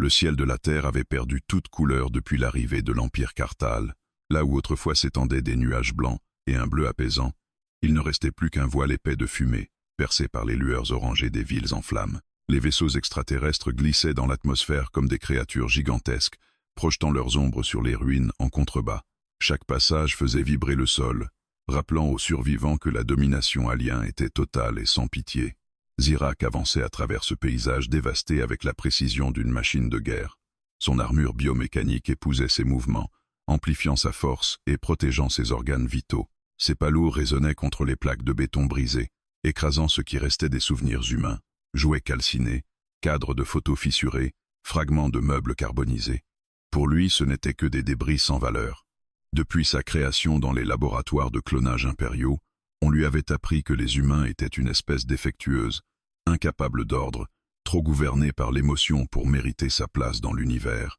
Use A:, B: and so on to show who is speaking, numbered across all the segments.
A: Le ciel de la terre avait perdu toute couleur depuis l'arrivée de l'Empire Kartal. Là où autrefois s'étendaient des nuages blancs et un bleu apaisant, il ne restait plus qu'un voile épais de fumée, percé par les lueurs orangées des villes en flammes. Les vaisseaux extraterrestres glissaient dans l'atmosphère comme des créatures gigantesques, projetant leurs ombres sur les ruines en contrebas. Chaque passage faisait vibrer le sol, rappelant aux survivants que la domination alien était totale et sans pitié. Zirak avançait à travers ce paysage dévasté avec la précision d'une machine de guerre. Son armure biomécanique épousait ses mouvements, amplifiant sa force et protégeant ses organes vitaux. Ses pas lourds résonnaient contre les plaques de béton brisées, écrasant ce qui restait des souvenirs humains, jouets calcinés, cadres de photos fissurés, fragments de meubles carbonisés. Pour lui, ce n'étaient que des débris sans valeur. Depuis sa création dans les laboratoires de clonage impériaux, on lui avait appris que les humains étaient une espèce défectueuse, incapable d'ordre, trop gouvernée par l'émotion pour mériter sa place dans l'univers.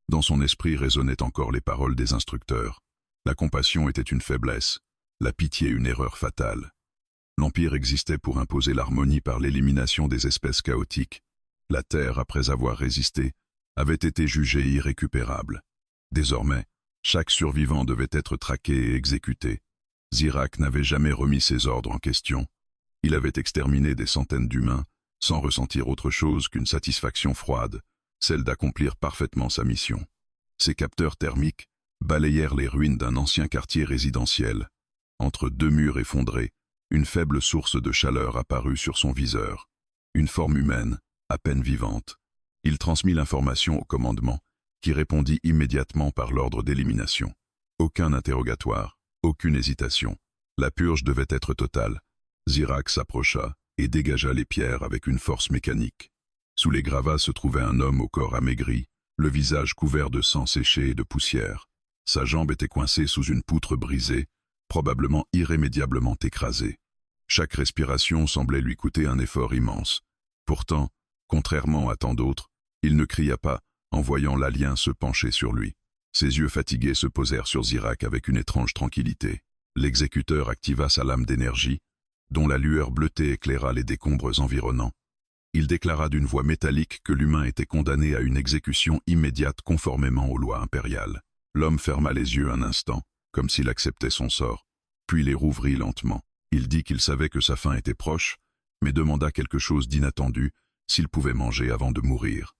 A: Dans son esprit résonnaient encore les paroles des instructeurs. La compassion était une faiblesse, la pitié une erreur fatale. L'Empire existait pour imposer l'harmonie par l'élimination des espèces chaotiques. La Terre, après avoir résisté, avait été jugée irrécupérable. Désormais, chaque survivant devait être traqué et exécuté. Zirak n'avait jamais remis ses ordres en question. Il avait exterminé des centaines d'humains, sans ressentir autre chose qu'une satisfaction froide, celle d'accomplir parfaitement sa mission. Ses capteurs thermiques balayèrent les ruines d'un ancien quartier résidentiel. Entre deux murs effondrés, une faible source de chaleur apparut sur son viseur. Une forme humaine, à peine vivante. Il transmit l'information au commandement, qui répondit immédiatement par l'ordre d'élimination. Aucun interrogatoire, aucune hésitation. La purge devait être totale. Zirak s'approcha et dégagea les pierres avec une force mécanique. Sous les gravats se trouvait un homme au corps amaigri, le visage couvert de sang séché et de poussière. Sa jambe était coincée sous une poutre brisée, probablement irrémédiablement écrasée. Chaque respiration semblait lui coûter un effort immense. Pourtant, contrairement à tant d'autres, il ne cria pas en voyant l'alien se pencher sur lui. Ses yeux fatigués se posèrent sur Zirak avec une étrange tranquillité. L'exécuteur activa sa lame d'énergie, dont la lueur bleutée éclaira les décombres environnants. Il déclara d'une voix métallique que l'humain était condamné à une exécution immédiate conformément aux lois impériales. L'homme ferma les yeux un instant, comme s'il acceptait son sort, puis les rouvrit lentement. Il dit qu'il savait que sa fin était proche, mais demanda quelque chose d'inattendu, s'il pouvait manger avant de mourir.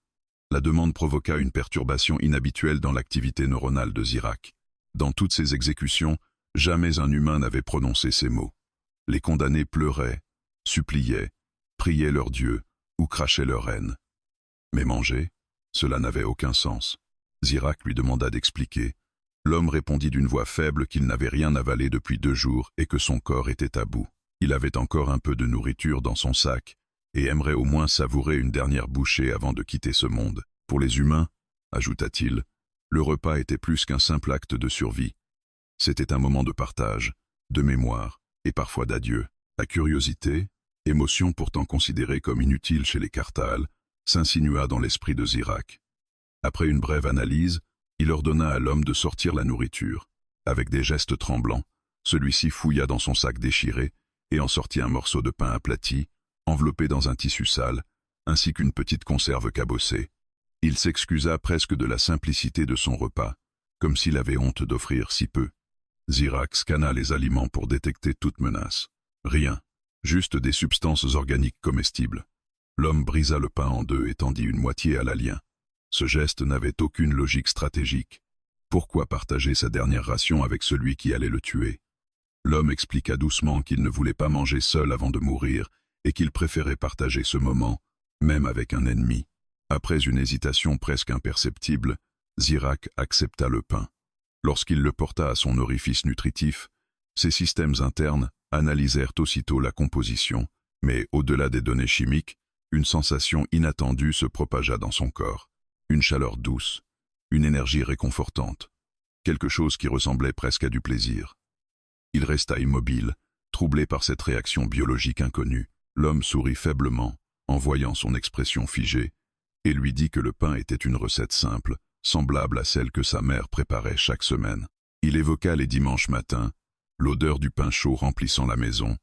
A: La demande provoqua une perturbation inhabituelle dans l'activité neuronale de Zirak. Dans toutes ces exécutions, jamais un humain n'avait prononcé ces mots. Les condamnés pleuraient, suppliaient, priaient leur Dieu ou crachaient leur haine. Mais manger, cela n'avait aucun sens. Zirak lui demanda d'expliquer. L'homme répondit d'une voix faible qu'il n'avait rien avalé depuis 2 jours et que son corps était à bout. Il avait encore un peu de nourriture dans son sac et aimerait au moins savourer une dernière bouchée avant de quitter ce monde. Pour les humains, ajouta-t-il, le repas était plus qu'un simple acte de survie. C'était un moment de partage, de mémoire et parfois d'adieu. La curiosité, émotion pourtant considérée comme inutile chez les Kartal, s'insinua dans l'esprit de Zirak. Après une brève analyse, il ordonna à l'homme de sortir la nourriture. Avec des gestes tremblants, celui-ci fouilla dans son sac déchiré et en sortit un morceau de pain aplati, enveloppé dans un tissu sale, ainsi qu'une petite conserve cabossée. Il s'excusa presque de la simplicité de son repas, comme s'il avait honte d'offrir si peu. Zirak scanna les aliments pour détecter toute menace. Rien, juste des substances organiques comestibles. L'homme brisa le pain en 2 et tendit une moitié à l'alien. Ce geste n'avait aucune logique stratégique. Pourquoi partager sa dernière ration avec celui qui allait le tuer? L'homme expliqua doucement qu'il ne voulait pas manger seul avant de mourir et qu'il préférait partager ce moment, même avec un ennemi. Après une hésitation presque imperceptible, Zirak accepta le pain. Lorsqu'il le porta à son orifice nutritif, ses systèmes internes analysèrent aussitôt la composition, mais au-delà des données chimiques, une sensation inattendue se propagea dans son corps. Une chaleur douce, une énergie réconfortante, quelque chose qui ressemblait presque à du plaisir. Il resta immobile, troublé par cette réaction biologique inconnue. L'homme sourit faiblement, en voyant son expression figée, et lui dit que le pain était une recette simple, semblable à celle que sa mère préparait chaque semaine. Il évoqua les dimanches matins, l'odeur du pain chaud remplissant la maison,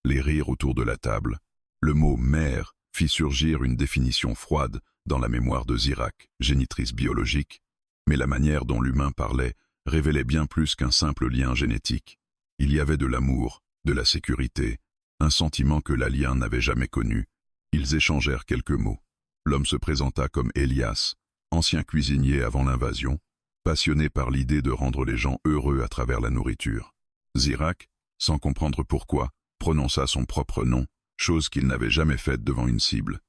A: les rires autour de la table. Le mot « mère » fit surgir une définition froide dans la mémoire de Zirac, génitrice biologique, mais la manière dont l'humain parlait révélait bien plus qu'un simple lien génétique. Il y avait de l'amour, de la sécurité, un sentiment que l'alien n'avait jamais connu. Ils échangèrent quelques mots. L'homme se présenta comme Elias, ancien cuisinier avant l'invasion, passionné par l'idée de rendre les gens heureux à travers la nourriture. Zirac, sans comprendre pourquoi, prononça son propre nom, chose qu'il n'avait jamais faite devant une cible.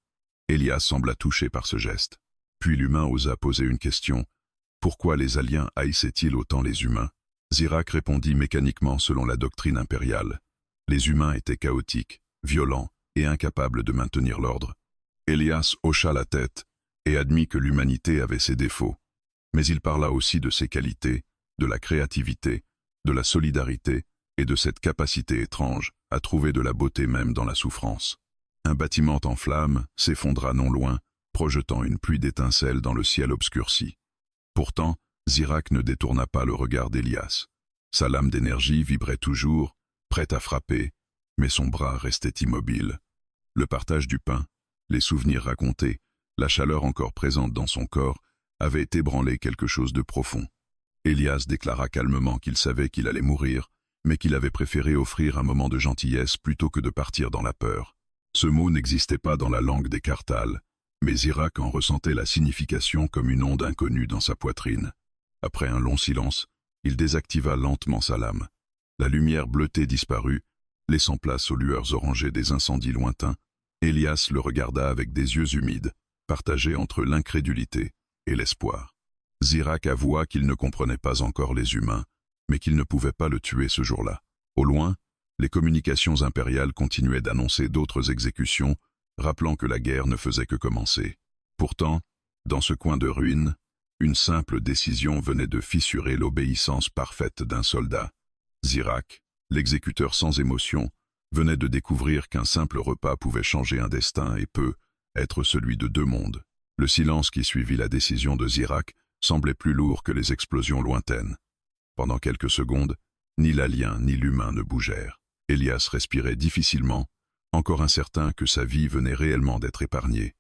A: Elias sembla touché par ce geste. Puis l'humain osa poser une question. Pourquoi les aliens haïssaient-ils autant les humains? Zirac répondit mécaniquement selon la doctrine impériale. Les humains étaient chaotiques, violents et incapables de maintenir l'ordre. Elias hocha la tête et admit que l'humanité avait ses défauts. Mais il parla aussi de ses qualités, de la créativité, de la solidarité et de cette capacité étrange à trouver de la beauté même dans la souffrance. Un bâtiment en flammes s'effondra non loin, projetant une pluie d'étincelles dans le ciel obscurci. Pourtant, Zirac ne détourna pas le regard d'Elias. Sa lame d'énergie vibrait toujours, prête à frapper, mais son bras restait immobile. Le partage du pain, les souvenirs racontés, la chaleur encore présente dans son corps, avaient ébranlé quelque chose de profond. Elias déclara calmement qu'il savait qu'il allait mourir, mais qu'il avait préféré offrir un moment de gentillesse plutôt que de partir dans la peur. Ce mot n'existait pas dans la langue des Karthals, mais Zirac en ressentait la signification comme une onde inconnue dans sa poitrine. Après un long silence, il désactiva lentement sa lame. La lumière bleutée disparut, laissant place aux lueurs orangées des incendies lointains. Elias le regarda avec des yeux humides, partagés entre l'incrédulité et l'espoir. Zirac avoua qu'il ne comprenait pas encore les humains, mais qu'il ne pouvait pas le tuer ce jour-là. Au loin, les communications impériales continuaient d'annoncer d'autres exécutions, rappelant que la guerre ne faisait que commencer. Pourtant, dans ce coin de ruines, une simple décision venait de fissurer l'obéissance parfaite d'un soldat. Zirac, l'exécuteur sans émotion, venait de découvrir qu'un simple repas pouvait changer un destin et peut être celui de deux mondes. Le silence qui suivit la décision de Zirac semblait plus lourd que les explosions lointaines. Pendant quelques secondes, ni l'alien ni l'humain ne bougèrent. Elias respirait difficilement, encore incertain que sa vie venait réellement d'être épargnée.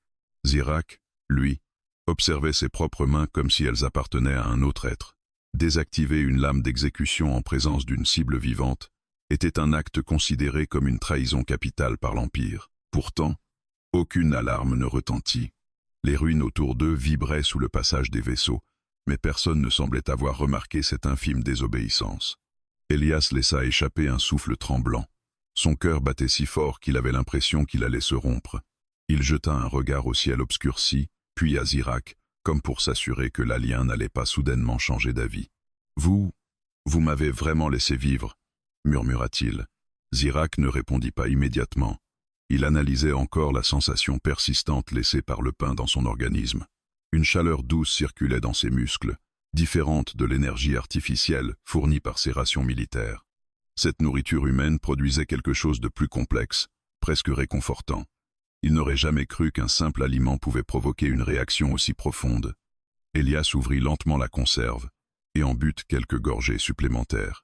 A: Zirac, lui, observait ses propres mains comme si elles appartenaient à un autre être. Désactiver une lame d'exécution en présence d'une cible vivante était un acte considéré comme une trahison capitale par l'Empire. Pourtant, aucune alarme ne retentit. Les ruines autour d'eux vibraient sous le passage des vaisseaux, mais personne ne semblait avoir remarqué cette infime désobéissance. Elias laissa échapper un souffle tremblant. Son cœur battait si fort qu'il avait l'impression qu'il allait se rompre. Il jeta un regard au ciel obscurci, puis à Zirac, comme pour s'assurer que l'alien n'allait pas soudainement changer d'avis. « Vous m'avez vraiment laissé vivre » murmura-t-il. Zirac ne répondit pas immédiatement. Il analysait encore la sensation persistante laissée par le pain dans son organisme. Une chaleur douce circulait dans ses muscles, différente de l'énergie artificielle fournie par ses rations militaires. Cette nourriture humaine produisait quelque chose de plus complexe, presque réconfortant. Il n'aurait jamais cru qu'un simple aliment pouvait provoquer une réaction aussi profonde. Elias ouvrit lentement la conserve et en but quelques gorgées supplémentaires.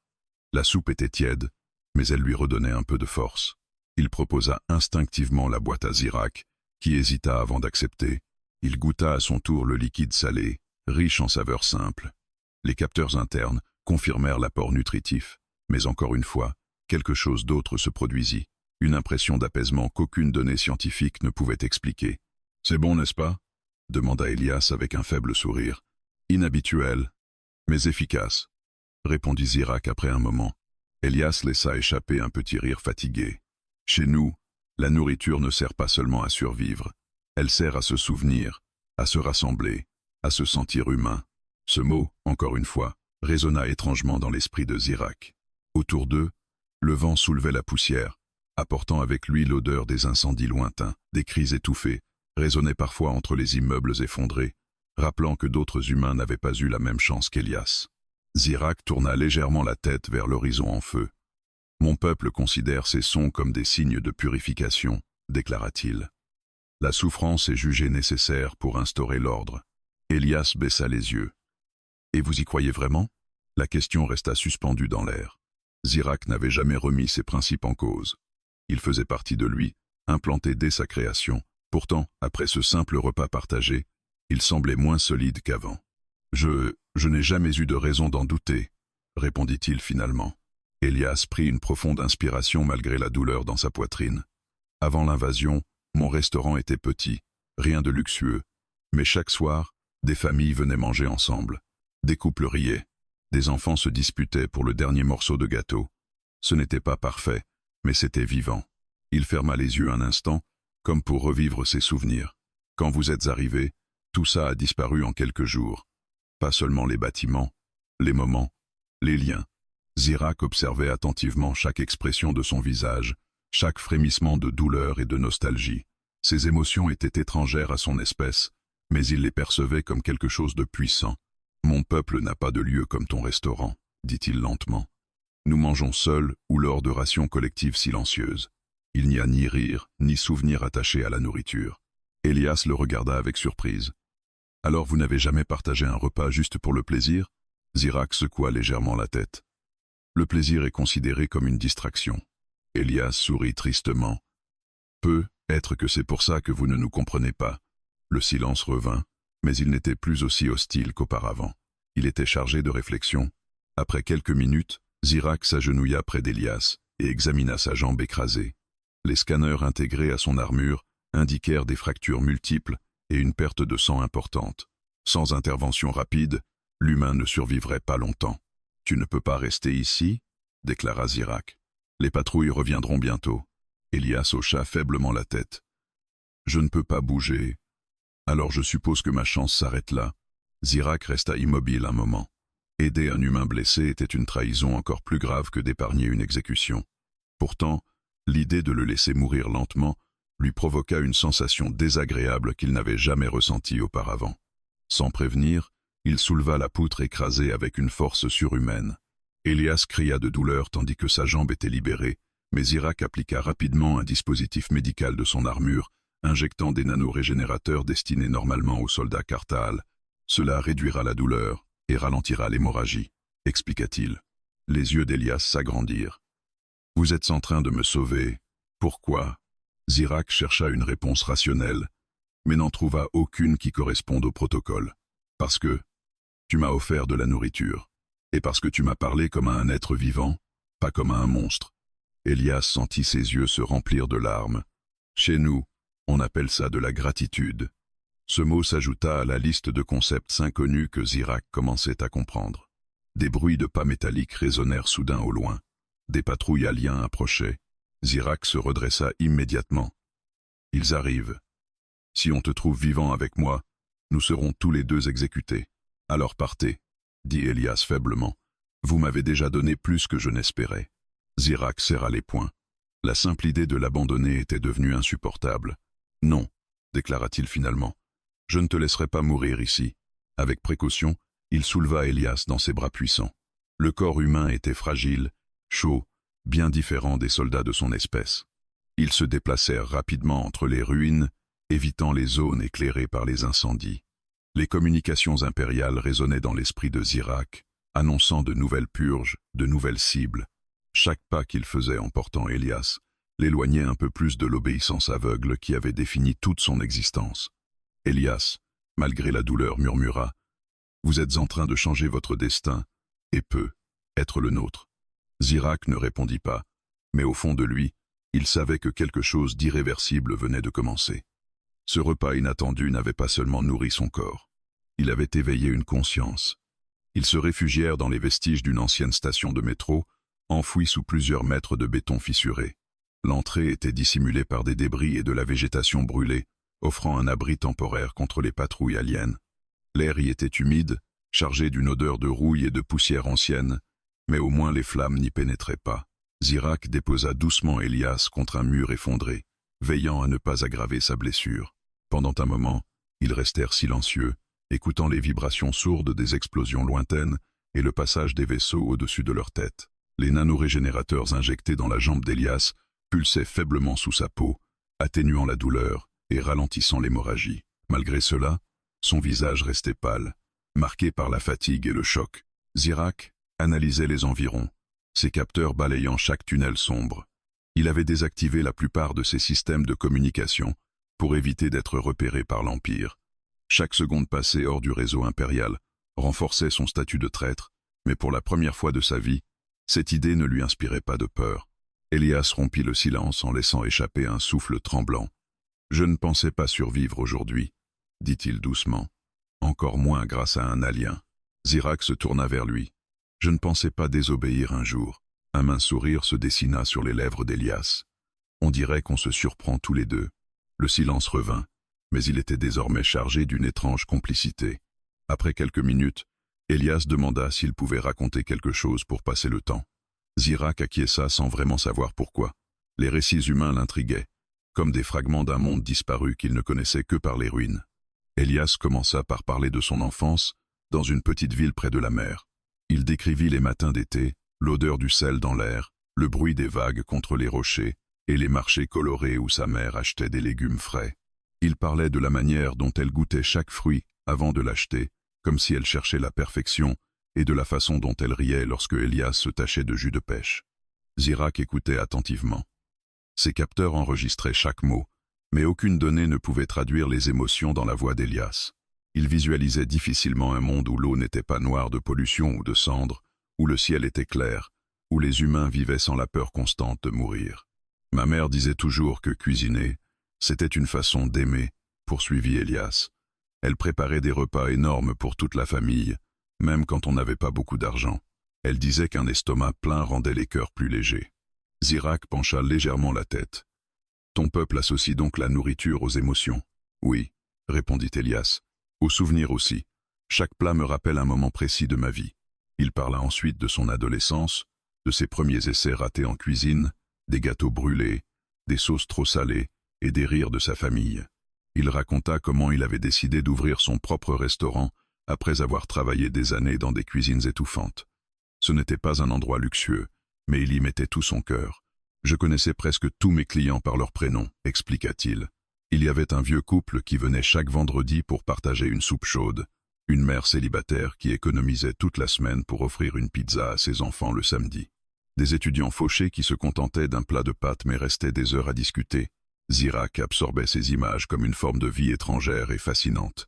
A: La soupe était tiède, mais elle lui redonnait un peu de force. Il proposa instinctivement la boîte à Zirac, qui hésita avant d'accepter. Il goûta à son tour le liquide salé, riche en saveurs simples. Les capteurs internes confirmèrent l'apport nutritif, mais encore une fois, quelque chose d'autre se produisit, une impression d'apaisement qu'aucune donnée scientifique ne pouvait expliquer. « C'est bon, n'est-ce pas » demanda Elias avec un faible sourire. « Inhabituel, mais efficace » répondit Zirac après un moment. Elias laissa échapper un petit rire fatigué. « Chez nous, la nourriture ne sert pas seulement à survivre, elle sert à se souvenir, à se rassembler, à se sentir humain. » Ce mot, encore une fois, résonna étrangement dans l'esprit de Zirac. Autour d'eux, le vent soulevait la poussière, apportant avec lui l'odeur des incendies lointains. Des cris étouffés résonnaient parfois entre les immeubles effondrés, rappelant que d'autres humains n'avaient pas eu la même chance qu'Elias. Zirac tourna légèrement la tête vers l'horizon en feu. « Mon peuple considère ces sons comme des signes de purification », déclara-t-il. « La souffrance est jugée nécessaire pour instaurer l'ordre. » Elias baissa les yeux. « Et vous y croyez vraiment ?» La question resta suspendue dans l'air. Zirac n'avait jamais remis ses principes en cause. Il faisait partie de lui, implanté dès sa création. Pourtant, après ce simple repas partagé, Il semblait moins solide qu'avant. Je n'ai jamais eu de raison d'en douter, répondit-il finalement. Elias prit une profonde inspiration malgré la douleur dans sa poitrine. Avant l'invasion, mon restaurant était petit, rien de luxueux, mais chaque soir, des familles venaient manger ensemble. Des couples riaient, des enfants se disputaient pour le dernier morceau de gâteau. Ce n'était pas parfait, mais c'était vivant. Il ferma les yeux un instant, comme pour revivre ses souvenirs. Quand vous êtes arrivés, tout ça a disparu en quelques jours. Pas seulement les bâtiments, les moments, les liens. Zirak observait attentivement chaque expression de son visage, chaque frémissement de douleur et de nostalgie. Ses émotions étaient étrangères à son espèce, mais il les percevait comme quelque chose de puissant. « Mon peuple n'a pas de lieu comme ton restaurant », dit-il lentement. « Nous mangeons seuls ou lors de rations collectives silencieuses. Il n'y a ni rire, ni souvenir attaché à la nourriture. » Elias le regarda avec surprise. « Alors vous n'avez jamais partagé un repas juste pour le plaisir ?» Zirak secoua légèrement la tête. « Le plaisir est considéré comme une distraction. » Elias sourit tristement. « Peut-être que c'est pour ça que vous ne nous comprenez pas. » Le silence revint, mais il n'était plus aussi hostile qu'auparavant. Il était chargé de réflexion. Après quelques minutes, Zirak s'agenouilla près d'Elias et examina sa jambe écrasée. Les scanners intégrés à son armure indiquèrent des fractures multiples et une perte de sang importante. Sans intervention rapide, l'humain ne survivrait pas longtemps. « Tu ne peux pas rester ici ?» déclara Zirak. « Les patrouilles reviendront bientôt. » Elias hocha faiblement la tête. « Je ne peux pas bouger. Alors je suppose que ma chance s'arrête là. » Zirak resta immobile un moment. Aider un humain blessé était une trahison encore plus grave que d'épargner une exécution. Pourtant, l'idée de le laisser mourir lentement lui provoqua une sensation désagréable qu'il n'avait jamais ressentie auparavant. Sans prévenir, il souleva la poutre écrasée avec une force surhumaine. Elias cria de douleur tandis que sa jambe était libérée, mais Zirak appliqua rapidement un dispositif médical de son armure, injectant des nanorégénérateurs destinés normalement aux soldats Kartal. « Cela réduira la douleur et ralentira l'hémorragie », expliqua-t-il. Les yeux d'Elias s'agrandirent. « Vous êtes en train de me sauver. Pourquoi ?» Zirak chercha une réponse rationnelle, mais n'en trouva aucune qui corresponde au protocole. « Parce que tu m'as offert de la nourriture, et parce que tu m'as parlé comme à un être vivant, pas comme à un monstre. » Elias sentit ses yeux se remplir de larmes. « Chez nous, on appelle ça de la gratitude. » Ce mot s'ajouta à la liste de concepts inconnus que Zirak commençait à comprendre. Des bruits de pas métalliques résonnèrent soudain au loin. Des patrouilles aliens approchaient. Zirak se redressa immédiatement. « Ils arrivent. Si on te trouve vivant avec moi, nous serons tous les deux exécutés. Alors partez, » dit Elias faiblement. « Vous m'avez déjà donné plus que je n'espérais. » Zirak serra les poings. La simple idée de l'abandonner était devenue insupportable. « Non, » déclara-t-il finalement. « Je ne te laisserai pas mourir ici. » Avec précaution, il souleva Elias dans ses bras puissants. Le corps humain était fragile, chaud, bien différent des soldats de son espèce. Ils se déplacèrent rapidement entre les ruines, évitant les zones éclairées par les incendies. Les communications impériales résonnaient dans l'esprit de Zirak, annonçant de nouvelles purges, de nouvelles cibles. Chaque pas qu'il faisait en portant Elias l'éloignait un peu plus de l'obéissance aveugle qui avait défini toute son existence. Elias, malgré la douleur, murmura « Vous êtes en train de changer votre destin, et peut être le nôtre. » Zirak ne répondit pas, mais au fond de lui, il savait que quelque chose d'irréversible venait de commencer. Ce repas inattendu n'avait pas seulement nourri son corps, il avait éveillé une conscience. Ils se réfugièrent dans les vestiges d'une ancienne station de métro, enfouie sous plusieurs mètres de béton fissuré. L'entrée était dissimulée par des débris et de la végétation brûlée, offrant un abri temporaire contre les patrouilles aliens. L'air y était humide, chargé d'une odeur de rouille et de poussière ancienne, mais au moins les flammes n'y pénétraient pas. Zirak déposa doucement Elias contre un mur effondré, veillant à ne pas aggraver sa blessure. Pendant un moment, ils restèrent silencieux, écoutant les vibrations sourdes des explosions lointaines et le passage des vaisseaux au-dessus de leur tête. Les nanorégénérateurs injectés dans la jambe d'Elias pulsaient faiblement sous sa peau, atténuant la douleur et ralentissant l'hémorragie. Malgré cela, son visage restait pâle, marqué par la fatigue et le choc. Zirak analysait les environs, ses capteurs balayant chaque tunnel sombre. Il avait désactivé la plupart de ses systèmes de communication pour éviter d'être repéré par l'Empire. Chaque seconde passée hors du réseau impérial renforçait son statut de traître, mais pour la première fois de sa vie, cette idée ne lui inspirait pas de peur. Elias rompit le silence en laissant échapper un souffle tremblant. « Je ne pensais pas survivre aujourd'hui, » dit-il doucement. « Encore moins grâce à un alien. » Zirak se tourna vers lui. « Je ne pensais pas désobéir un jour. » Un mince sourire se dessina sur les lèvres d'Elias. On dirait qu'on se surprend tous les deux. Le silence revint, mais il était désormais chargé d'une étrange complicité. Après quelques minutes, Elias demanda s'il pouvait raconter quelque chose pour passer le temps. Zirak acquiesça sans vraiment savoir pourquoi. Les récits humains l'intriguaient, comme des fragments d'un monde disparu qu'il ne connaissait que par les ruines. Elias commença par parler de son enfance, dans une petite ville près de la mer. Il décrivit les matins d'été, l'odeur du sel dans l'air, le bruit des vagues contre les rochers, et les marchés colorés où sa mère achetait des légumes frais. Il parlait de la manière dont elle goûtait chaque fruit avant de l'acheter, comme si elle cherchait la perfection, et de la façon dont elle riait lorsque Elias se tachait de jus de pêche. Zirak écoutait attentivement. Ses capteurs enregistraient chaque mot, mais aucune donnée ne pouvait traduire les émotions dans la voix d'Elias. Il visualisait difficilement un monde où l'eau n'était pas noire de pollution ou de cendres, où le ciel était clair, où les humains vivaient sans la peur constante de mourir. Ma mère disait toujours que cuisiner, c'était une façon d'aimer, poursuivit Elias. Elle préparait des repas énormes pour toute la famille, même quand on n'avait pas beaucoup d'argent. Elle disait qu'un estomac plein rendait les cœurs plus légers. Zirak pencha légèrement la tête. « Ton peuple associe donc la nourriture aux émotions ?»« Oui, » répondit Elias. « Aux souvenirs aussi. Chaque plat me rappelle un moment précis de ma vie. » Il parla ensuite de son adolescence, de ses premiers essais ratés en cuisine, des gâteaux brûlés, des sauces trop salées et des rires de sa famille. Il raconta comment il avait décidé d'ouvrir son propre restaurant après avoir travaillé des années dans des cuisines étouffantes. Ce n'était pas un endroit luxueux, mais il y mettait tout son cœur. « Je connaissais presque tous mes clients par leur prénom, » expliqua-t-il. Il y avait un vieux couple qui venait chaque vendredi pour partager une soupe chaude, une mère célibataire qui économisait toute la semaine pour offrir une pizza à ses enfants le samedi. Des étudiants fauchés qui se contentaient d'un plat de pâtes mais restaient des heures à discuter. Zirak absorbait ces images comme une forme de vie étrangère et fascinante.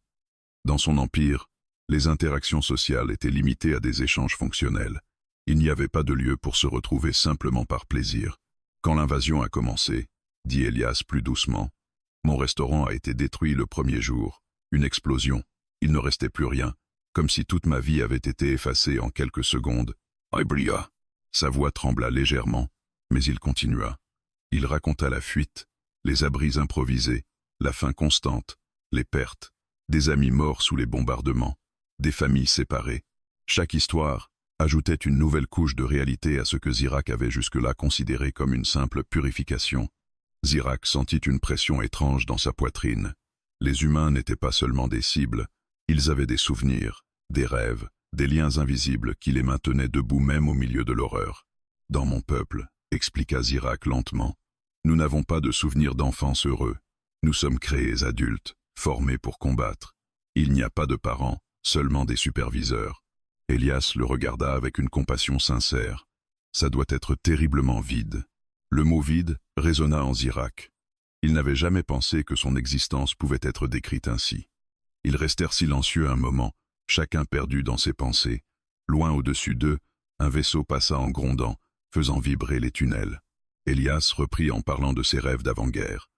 A: Dans son empire, les interactions sociales étaient limitées à des échanges fonctionnels. Il n'y avait pas de lieu pour se retrouver simplement par plaisir. Quand l'invasion a commencé, dit Elias plus doucement, mon restaurant a été détruit le premier jour. Une explosion. Il ne restait plus rien, comme si toute ma vie avait été effacée en quelques secondes. Ibria. Sa voix trembla légèrement, mais il continua. Il raconta la fuite, les abris improvisés, la faim constante, les pertes, des amis morts sous les bombardements, des familles séparées. Chaque histoire ajoutait une nouvelle couche de réalité à ce que Zirak avait jusque-là considéré comme une simple purification. Zirak sentit une pression étrange dans sa poitrine. Les humains n'étaient pas seulement des cibles, ils avaient des souvenirs, des rêves, des liens invisibles qui les maintenaient debout même au milieu de l'horreur. « Dans mon peuple, » expliqua Zirak lentement, « nous n'avons pas de souvenirs d'enfance heureux. Nous sommes créés adultes, formés pour combattre. Il n'y a pas de parents, seulement des superviseurs. » Elias le regarda avec une compassion sincère. « Ça doit être terriblement vide. » Le mot « vide » résonna en Zirak. Il n'avait jamais pensé que son existence pouvait être décrite ainsi. Ils restèrent silencieux un moment, chacun perdu dans ses pensées. Loin au-dessus d'eux, un vaisseau passa en grondant, faisant vibrer les tunnels. Elias reprit en parlant de ses rêves d'avant-guerre.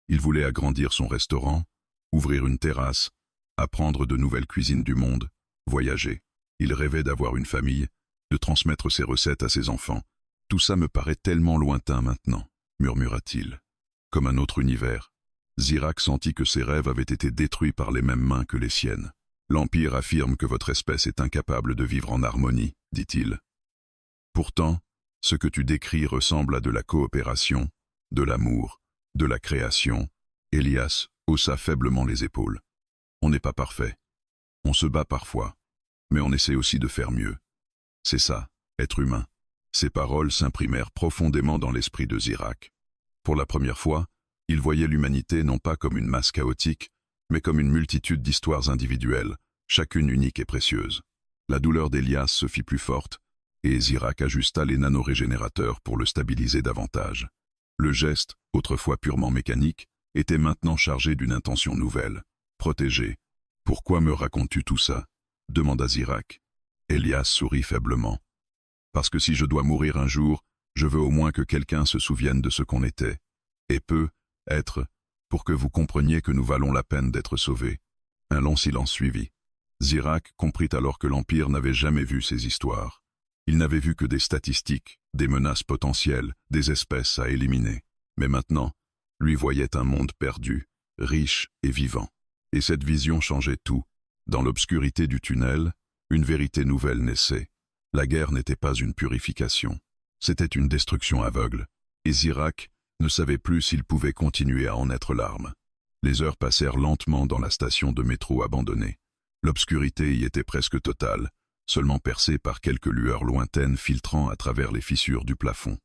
A: Il voulait agrandir son restaurant, ouvrir une terrasse, apprendre de nouvelles cuisines du monde, voyager. Il rêvait d'avoir une famille, de transmettre ses recettes à ses enfants. « Tout ça me paraît tellement lointain maintenant », murmura-t-il. Comme un autre univers. Zirak sentit que ses rêves avaient été détruits par les mêmes mains que les siennes. « L'Empire affirme que votre espèce est incapable de vivre en harmonie, dit-il. Pourtant, ce que tu décris ressemble à de la coopération, de l'amour, de la création. » Elias haussa faiblement les épaules. « On n'est pas parfait. On se bat parfois, mais on essaie aussi de faire mieux. C'est ça, être humain. » Ces paroles s'imprimèrent profondément dans l'esprit de Zirak. Pour la première fois, il voyait l'humanité non pas comme une masse chaotique, mais comme une multitude d'histoires individuelles, chacune unique et précieuse. La douleur d'Elias se fit plus forte, et Zirak ajusta les nanorégénérateurs pour le stabiliser davantage. Le geste, autrefois purement mécanique, était maintenant chargé d'une intention nouvelle, protéger, Pourquoi me racontes-tu tout ça? Demanda Zirak. Elias sourit faiblement. Parce que si je dois mourir un jour, je veux au moins que quelqu'un se souvienne de ce qu'on était. Et peut être, pour que vous compreniez que nous valons la peine d'être sauvés. Un long silence suivit. Zirak comprit alors que l'Empire n'avait jamais vu ces histoires. Il n'avait vu que des statistiques, des menaces potentielles, des espèces à éliminer. Mais maintenant, lui voyait un monde perdu, riche et vivant. Et cette vision changeait tout. Dans l'obscurité du tunnel, une vérité nouvelle naissait. La guerre n'était pas une purification. C'était une destruction aveugle. Et Zirak ne savait plus s'il pouvait continuer à en être l'arme. Les heures passèrent lentement dans la station de métro abandonnée. L'obscurité y était presque totale, seulement percée par quelques lueurs lointaines filtrant à travers les fissures du plafond.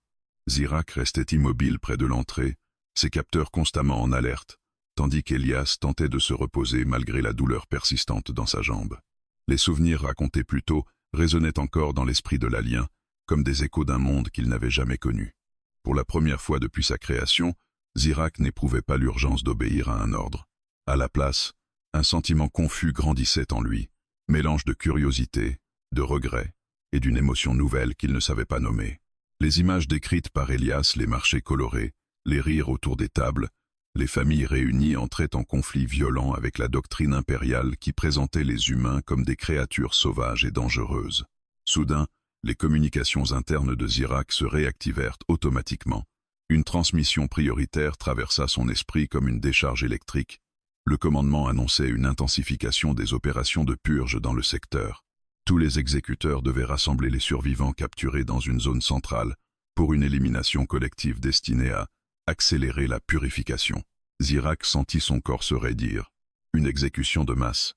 A: Zirak restait immobile près de l'entrée, ses capteurs constamment en alerte, tandis qu'Elias tentait de se reposer malgré la douleur persistante dans sa jambe. Les souvenirs racontés plus tôt résonnaient encore dans l'esprit de l'alien, comme des échos d'un monde qu'il n'avait jamais connu. Pour la première fois depuis sa création, Zirak n'éprouvait pas l'urgence d'obéir à un ordre. À la place, un sentiment confus grandissait en lui, mélange de curiosité, de regret et d'une émotion nouvelle qu'il ne savait pas nommer. Les images décrites par Elias, les marchés colorés, les rires autour des tables, les familles réunies entraient en conflit violent avec la doctrine impériale qui présentait les humains comme des créatures sauvages et dangereuses. Soudain, les communications internes de Zirak se réactivèrent automatiquement. Une transmission prioritaire traversa son esprit comme une décharge électrique. Le commandement annonçait une intensification des opérations de purge dans le secteur. Tous les exécuteurs devaient rassembler les survivants capturés dans une zone centrale pour une élimination collective destinée à accélérer la purification. Zirak sentit son corps se raidir. Une exécution de masse.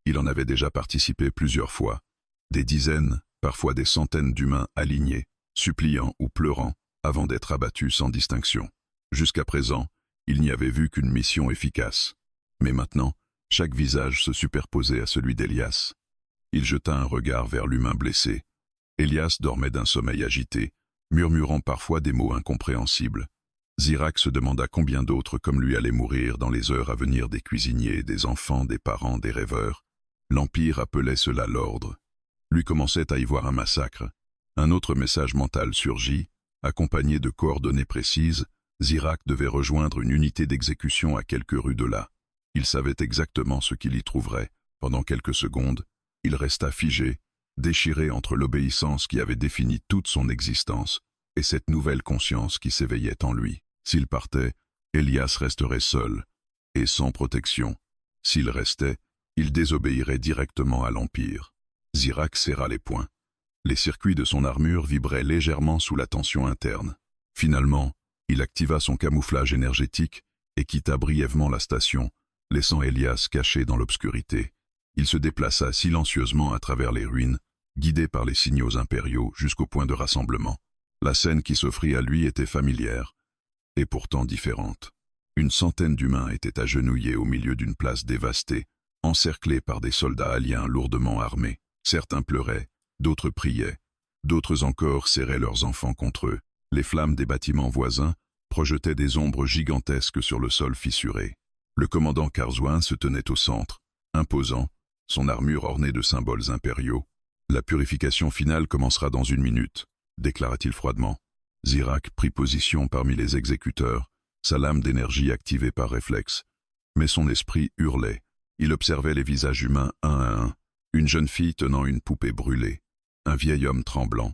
A: Il en avait déjà participé plusieurs fois. Des dizaines, parfois des centaines d'humains alignés, suppliant ou pleurant, avant d'être abattus sans distinction. Jusqu'à présent, il n'y avait vu qu'une mission efficace. Mais maintenant, chaque visage se superposait à celui d'Elias. Il jeta un regard vers l'humain blessé. Elias dormait d'un sommeil agité, murmurant parfois des mots incompréhensibles. Zirak se demanda combien d'autres comme lui allaient mourir dans les heures à venir, des cuisiniers, des enfants, des parents, des rêveurs. L'Empire appelait cela l'ordre. Lui commençait à y voir un massacre. Un autre message mental surgit. Accompagné de coordonnées précises, Zirak devait rejoindre une unité d'exécution à quelques rues de là. Il savait exactement ce qu'il y trouverait. Pendant quelques secondes, il resta figé, déchiré entre l'obéissance qui avait défini toute son existence et cette nouvelle conscience qui s'éveillait en lui. S'il partait, Elias resterait seul et sans protection. S'il restait, il désobéirait directement à l'Empire. Zirak serra les poings. Les circuits de son armure vibraient légèrement sous la tension interne. Finalement, il activa son camouflage énergétique et quitta brièvement la station, laissant Elias caché dans l'obscurité. Il se déplaça silencieusement à travers les ruines, guidé par les signaux impériaux jusqu'au point de rassemblement. La scène qui s'offrit à lui était familière, et pourtant différente. Une centaine d'humains étaient agenouillés au milieu d'une place dévastée, encerclés par des soldats aliens lourdement armés. Certains pleuraient, d'autres priaient, d'autres encore serraient leurs enfants contre eux. Les flammes des bâtiments voisins projetaient des ombres gigantesques sur le sol fissuré. Le commandant Karzouan se tenait au centre, imposant, son armure ornée de symboles impériaux. « La purification finale commencera dans 1 minute », déclara-t-il froidement. Zirak prit position parmi les exécuteurs, sa lame d'énergie activée par réflexe. Mais son esprit hurlait. Il observait les visages humains un à un. Une jeune fille tenant une poupée brûlée, un vieil homme tremblant,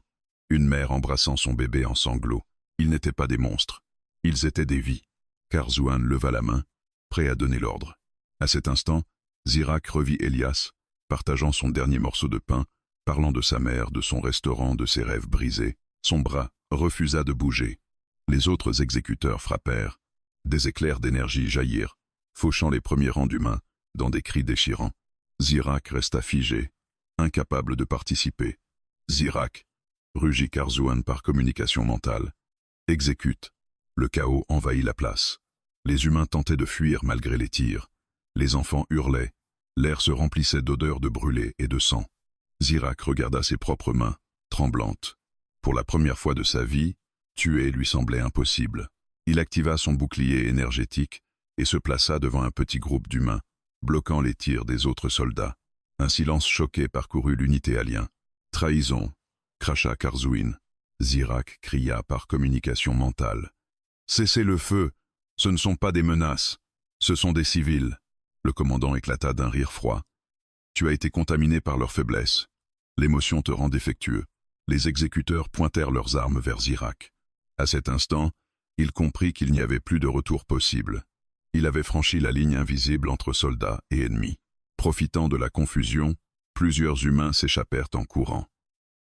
A: une mère embrassant son bébé en sanglots. Ils n'étaient pas des monstres, ils étaient des vies. Karzouan leva la main, prêt à donner l'ordre. À cet instant, Zirak revit Elias, partageant son dernier morceau de pain, parlant de sa mère, de son restaurant, de ses rêves brisés. Son bras refusa de bouger. Les autres exécuteurs frappèrent. Des éclairs d'énergie jaillirent, fauchant les premiers rangs d'humains, dans des cris déchirants. Zirak resta figé, incapable de participer. « Zirak !» rugit Karzouan par communication mentale. « Exécute !» Le chaos envahit la place. Les humains tentaient de fuir malgré les tirs. Les enfants hurlaient. L'air se remplissait d'odeurs de brûlé et de sang. Zirak regarda ses propres mains, tremblantes. Pour la première fois de sa vie, tuer lui semblait impossible. Il activa son bouclier énergétique et se plaça devant un petit groupe d'humains, bloquant les tirs des autres soldats. Un silence choqué parcourut l'unité alien. « Trahison !» cracha Karzouine. Zirak cria par communication mentale. « Cessez le feu! Ce ne sont pas des menaces, ce sont des civils. » Le commandant éclata d'un rire froid. « Tu as été contaminé par leur faiblesse. L'émotion te rend défectueux. » Les exécuteurs pointèrent leurs armes vers Zirak. À cet instant, il comprit qu'il n'y avait plus de retour possible. Il avait franchi la ligne invisible entre soldats et ennemis. Profitant de la confusion, plusieurs humains s'échappèrent en courant.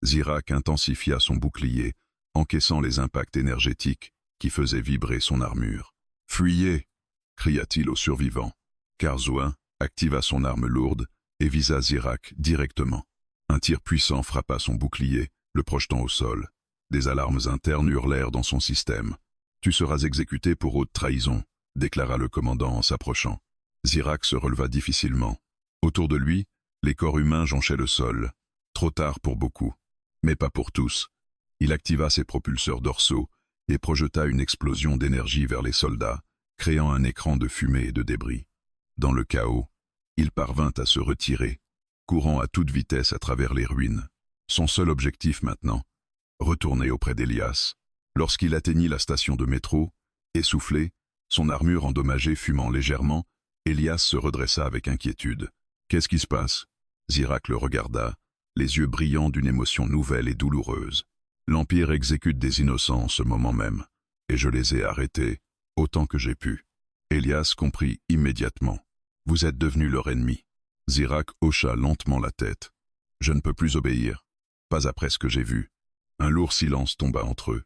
A: Zirak intensifia son bouclier, encaissant les impacts énergétiques qui faisaient vibrer son armure. « Fuyez !» cria-t-il aux survivants. Karzouin activa son arme lourde et visa Zirak directement. Un tir puissant frappa son bouclier, le projetant au sol. Des alarmes internes hurlèrent dans son système. « Tu seras exécuté pour haute trahison », déclara le commandant en s'approchant. Zirak se releva difficilement. Autour de lui, les corps humains jonchaient le sol. Trop tard pour beaucoup, mais pas pour tous. Il activa ses propulseurs dorsaux et projeta une explosion d'énergie vers les soldats, créant un écran de fumée et de débris. Dans le chaos, il parvint à se retirer, courant à toute vitesse à travers les ruines. Son seul objectif maintenant, retourner auprès d'Elias. Lorsqu'il atteignit la station de métro, essoufflé, son armure endommagée fumant légèrement, Elias se redressa avec inquiétude. « Qu'est-ce qui se passe ?» Zirak le regarda, les yeux brillants d'une émotion nouvelle et douloureuse. « L'Empire exécute des innocents en ce moment même, et je les ai arrêtés, autant que j'ai pu. » Elias comprit immédiatement. « Vous êtes devenu leur ennemi. » Zirak hocha lentement la tête. « Je ne peux plus obéir, pas après ce que j'ai vu. » Un lourd silence tomba entre eux.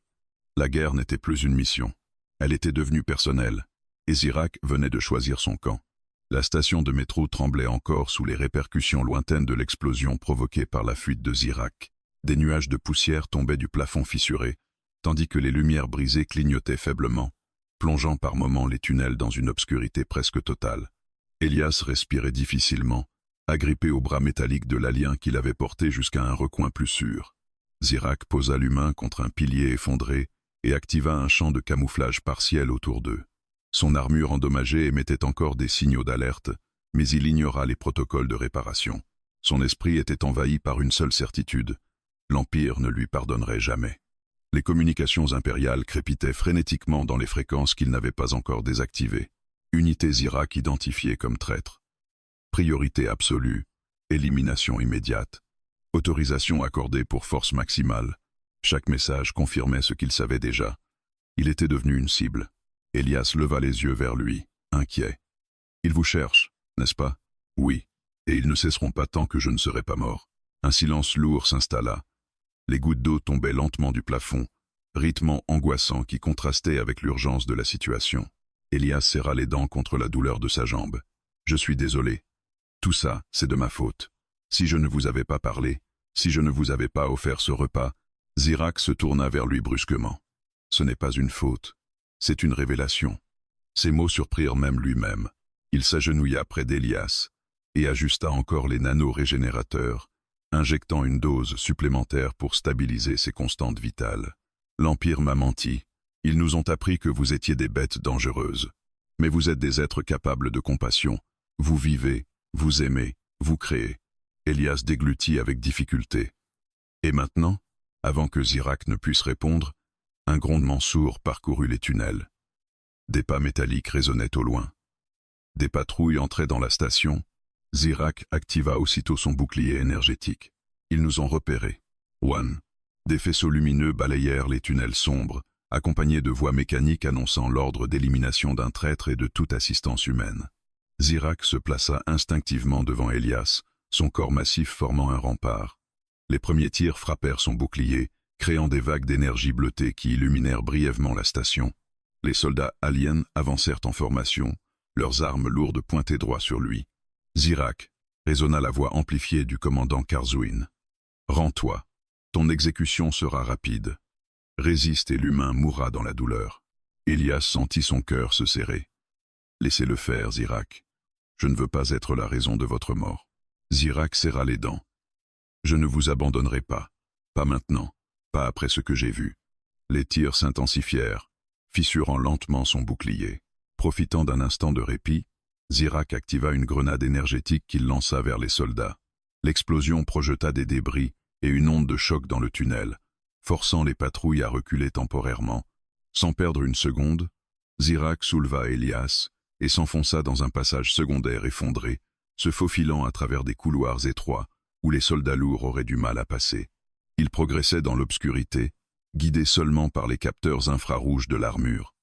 A: La guerre n'était plus une mission. Elle était devenue personnelle, et Zirak venait de choisir son camp. La station de métro tremblait encore sous les répercussions lointaines de l'explosion provoquée par la fuite de Zirak. Des nuages de poussière tombaient du plafond fissuré, tandis que les lumières brisées clignotaient faiblement, plongeant par moments les tunnels dans une obscurité presque totale. Elias respirait difficilement, agrippé au bras métallique de l'alien qu'il avait porté jusqu'à un recoin plus sûr. Zirak posa l'humain contre un pilier effondré et activa un champ de camouflage partiel autour d'eux. Son armure endommagée émettait encore des signaux d'alerte, mais il ignora les protocoles de réparation. Son esprit était envahi par une seule certitude. L'Empire ne lui pardonnerait jamais. Les communications impériales crépitaient frénétiquement dans les fréquences qu'il n'avait pas encore désactivées. Unité Zirak identifiée comme traître. Priorité absolue. Élimination immédiate. Autorisation accordée pour force maximale. Chaque message confirmait ce qu'il savait déjà. Il était devenu une cible. Elias leva les yeux vers lui, inquiet. « Ils vous cherchent, n'est-ce pas ?»« Oui, et ils ne cesseront pas tant que je ne serai pas mort. » Un silence lourd s'installa. Les gouttes d'eau tombaient lentement du plafond, rythme angoissant qui contrastait avec l'urgence de la situation. Elias serra les dents contre la douleur de sa jambe. « Je suis désolé. Tout ça, c'est de ma faute. Si je ne vous avais pas parlé, si je ne vous avais pas offert ce repas... » Zirak se tourna vers lui brusquement. « Ce n'est pas une faute. C'est une révélation. » Ces mots surprirent même lui-même. Il s'agenouilla près d'Elias et ajusta encore les nano-régénérateurs, injectant une dose supplémentaire pour stabiliser ses constantes vitales. « L'Empire m'a menti. Ils nous ont appris que vous étiez des bêtes dangereuses. Mais vous êtes des êtres capables de compassion. Vous vivez, vous aimez, vous créez. » Elias déglutit avec difficulté. « Et maintenant ?» Avant que Zirak ne puisse répondre, un grondement sourd parcourut les tunnels. Des pas métalliques résonnaient au loin. Des patrouilles entraient dans la station. Zirak activa aussitôt son bouclier énergétique. Ils nous ont repérés. One. Des faisceaux lumineux balayèrent les tunnels sombres, accompagnés de voix mécaniques annonçant l'ordre d'élimination d'un traître et de toute assistance humaine. Zirak se plaça instinctivement devant Elias, son corps massif formant un rempart. Les premiers tirs frappèrent son bouclier, créant des vagues d'énergie bleutée qui illuminèrent brièvement la station. Les soldats aliens avancèrent en formation, leurs armes lourdes pointées droit sur lui. « Zirak !» résonna la voix amplifiée du commandant Karzouine. « Rends-toi, ton exécution sera rapide. » Résiste et l'humain mourra dans la douleur. Elias sentit son cœur se serrer. « Laissez-le faire, Zirak. Je ne veux pas être la raison de votre mort. » Zirak serra les dents. « Je ne vous abandonnerai pas. Pas maintenant, pas après ce que j'ai vu. » Les tirs s'intensifièrent, fissurant lentement son bouclier. Profitant d'un instant de répit, Zirak activa une grenade énergétique qu'il lança vers les soldats. L'explosion projeta des débris et une onde de choc dans le tunnel, forçant les patrouilles à reculer temporairement. Sans perdre une seconde, Zirak souleva Elias et s'enfonça dans un passage secondaire effondré, se faufilant à travers des couloirs étroits où les soldats lourds auraient du mal à passer. Il progressait dans l'obscurité, guidé seulement par les capteurs infrarouges de l'armure.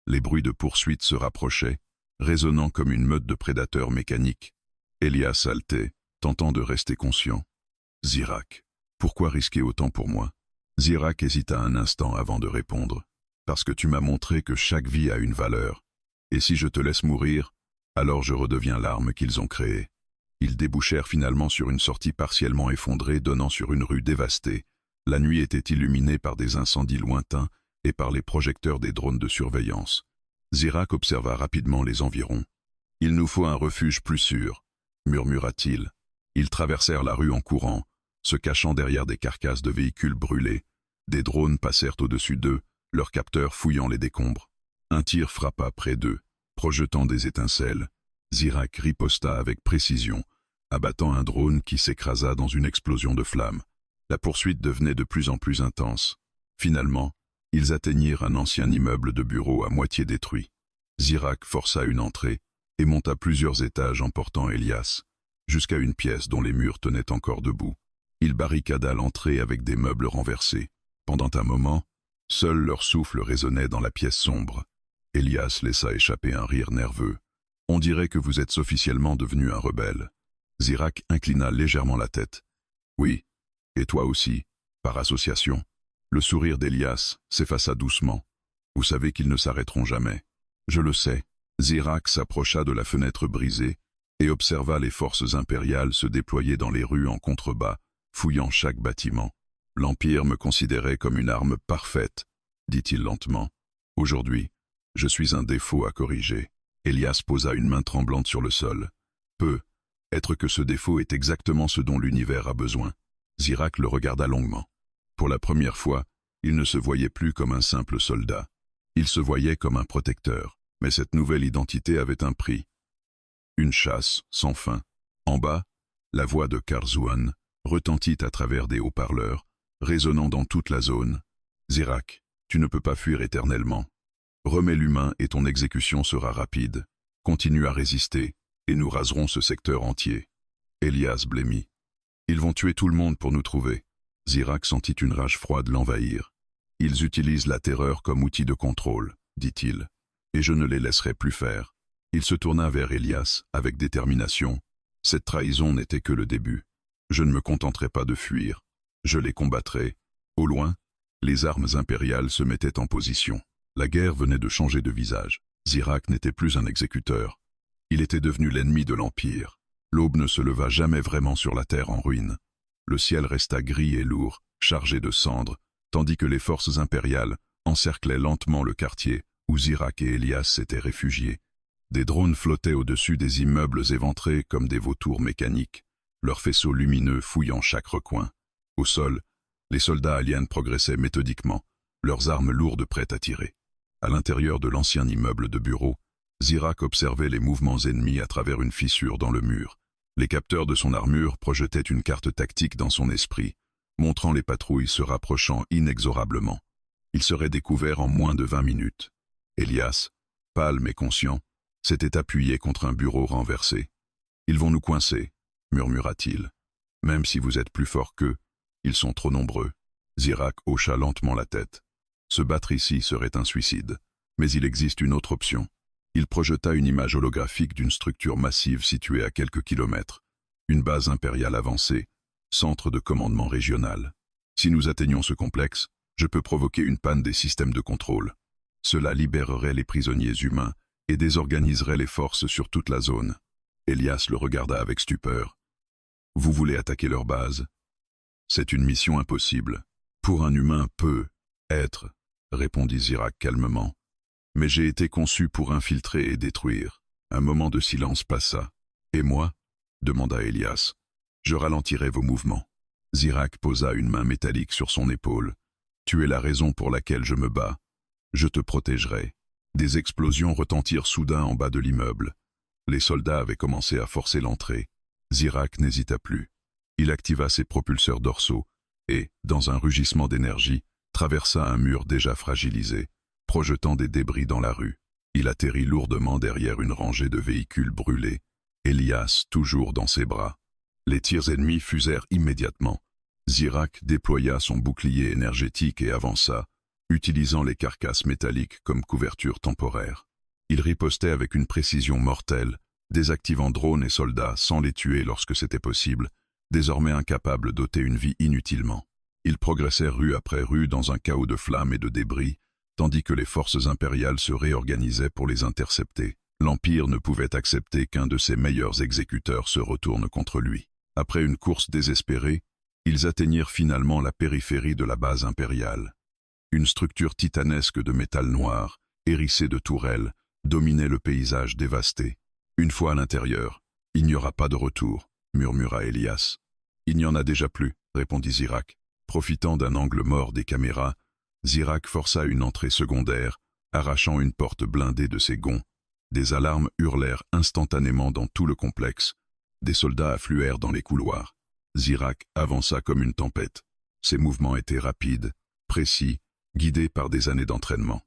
A: Les bruits de poursuite se rapprochaient, résonnant comme une meute de prédateurs mécaniques. Elias haletait, tentant de rester conscient. « Zirak, pourquoi risquer autant pour moi ?» Zirak hésita un instant avant de répondre. « Parce que tu m'as montré que chaque vie a une valeur. Et si je te laisse mourir, alors je redeviens l'arme qu'ils ont créée. » Ils débouchèrent finalement sur une sortie partiellement effondrée donnant sur une rue dévastée. La nuit était illuminée par des incendies lointains et par les projecteurs des drones de surveillance. Zirak observa rapidement les environs. « Il nous faut un refuge plus sûr », murmura-t-il. Ils traversèrent la rue en courant, se cachant derrière des carcasses de véhicules brûlés. Des drones passèrent au-dessus d'eux, leurs capteurs fouillant les décombres. Un tir frappa près d'eux, projetant des étincelles. Zirak riposta avec précision, abattant un drone qui s'écrasa dans une explosion de flammes. La poursuite devenait de plus en plus intense. Finalement, ils atteignirent un ancien immeuble de bureaux à moitié détruit. Zirak força une entrée et monta plusieurs étages emportant Elias, jusqu'à une pièce dont les murs tenaient encore debout. Il barricada l'entrée avec des meubles renversés. Pendant un moment, seul leur souffle résonnait dans la pièce sombre. Elias laissa échapper un rire nerveux. « On dirait que vous êtes officiellement devenu un rebelle. » Zirak inclina légèrement la tête. « Oui, et toi aussi, par association. » Le sourire d'Elias s'effaça doucement. « Vous savez qu'ils ne s'arrêteront jamais. »« Je le sais. » Zirak s'approcha de la fenêtre brisée et observa les forces impériales se déployer dans les rues en contrebas, fouillant chaque bâtiment. « L'Empire me considérait comme une arme parfaite, » dit-il lentement. « Aujourd'hui, je suis un défaut à corriger. » Elias posa une main tremblante sur le sol. « Peut être que ce défaut est exactement ce dont l'univers a besoin. » Zirak le regarda longuement. Pour la première fois, il ne se voyait plus comme un simple soldat. Il se voyait comme un protecteur. Mais cette nouvelle identité avait un prix. Une chasse sans fin. En bas, la voix de Karzouan retentit à travers des haut-parleurs, résonnant dans toute la zone. « Zirak, tu ne peux pas fuir éternellement. Remets l'humain et ton exécution sera rapide. Continue à résister, et nous raserons ce secteur entier. » Elias blêmit. « Ils vont tuer tout le monde pour nous trouver. » Zirak sentit une rage froide l'envahir. « Ils utilisent la terreur comme outil de contrôle, » dit-il. « Et je ne les laisserai plus faire. » Il se tourna vers Elias avec détermination. Cette trahison n'était que le début. Je ne me contenterai pas de fuir. Je les combattrai. Au loin, les armes impériales se mettaient en position. La guerre venait de changer de visage. Zirak n'était plus un exécuteur. Il était devenu l'ennemi de l'Empire. L'aube ne se leva jamais vraiment sur la terre en ruine. Le ciel resta gris et lourd, chargé de cendres, tandis que les forces impériales encerclaient lentement le quartier où Zirak et Elias s'étaient réfugiés. Des drones flottaient au-dessus des immeubles éventrés comme des vautours mécaniques, leurs faisceaux lumineux fouillant chaque recoin. Au sol, les soldats aliens progressaient méthodiquement, leurs armes lourdes prêtes à tirer. À l'intérieur de l'ancien immeuble de bureaux, Zirak observait les mouvements ennemis à travers une fissure dans le mur. Les capteurs de son armure projetaient une carte tactique dans son esprit, montrant les patrouilles se rapprochant inexorablement. Il serait découvert en moins de 20 minutes. Elias, pâle mais conscient, s'était appuyé contre un bureau renversé. « Ils vont nous coincer », murmura-t-il. « Même si vous êtes plus fort qu'eux, ils sont trop nombreux. » Zirak hocha lentement la tête. Se battre ici serait un suicide, mais il existe une autre option. Il projeta une image holographique d'une structure massive située à quelques kilomètres, une base impériale avancée, centre de commandement régional. Si nous atteignons ce complexe, je peux provoquer une panne des systèmes de contrôle. Cela libérerait les prisonniers humains et désorganiserait les forces sur toute la zone. Elias le regarda avec stupeur. « Vous voulez attaquer leur base ? C'est une mission impossible. Pour un humain peut être, répondit Zirak calmement. Mais j'ai été conçu pour infiltrer et détruire. Un moment de silence passa. Et moi ? Demanda Elias. Je ralentirai vos mouvements. Zirak posa une main métallique sur son épaule. Tu es la raison pour laquelle je me bats. Je te protégerai. Des explosions retentirent soudain en bas de l'immeuble. Les soldats avaient commencé à forcer l'entrée. Zirak n'hésita plus. Il activa ses propulseurs dorsaux et, dans un rugissement d'énergie, traversa un mur déjà fragilisé, projetant des débris dans la rue. Il atterrit lourdement derrière une rangée de véhicules brûlés, Elias toujours dans ses bras. Les tirs ennemis fusèrent immédiatement. Zirak déploya son bouclier énergétique et avança, utilisant les carcasses métalliques comme couverture temporaire. Il ripostait avec une précision mortelle, désactivant drones et soldats sans les tuer lorsque c'était possible, désormais incapable d'ôter une vie inutilement. Il progressait rue après rue dans un chaos de flammes et de débris, tandis que les forces impériales se réorganisaient pour les intercepter. L'Empire ne pouvait accepter qu'un de ses meilleurs exécuteurs se retourne contre lui. Après une course désespérée, ils atteignirent finalement la périphérie de la base impériale. Une structure titanesque de métal noir, hérissée de tourelles, dominait le paysage dévasté. Une fois à l'intérieur, il n'y aura pas de retour, murmura Elias. Il n'y en a déjà plus, répondit Zirak. Profitant d'un angle mort des caméras, Zirak força une entrée secondaire, arrachant une porte blindée de ses gonds. Des alarmes hurlèrent instantanément dans tout le complexe. Des soldats affluèrent dans les couloirs. Zirak avança comme une tempête. Ses mouvements étaient rapides, précis, guidés par des années d'entraînement.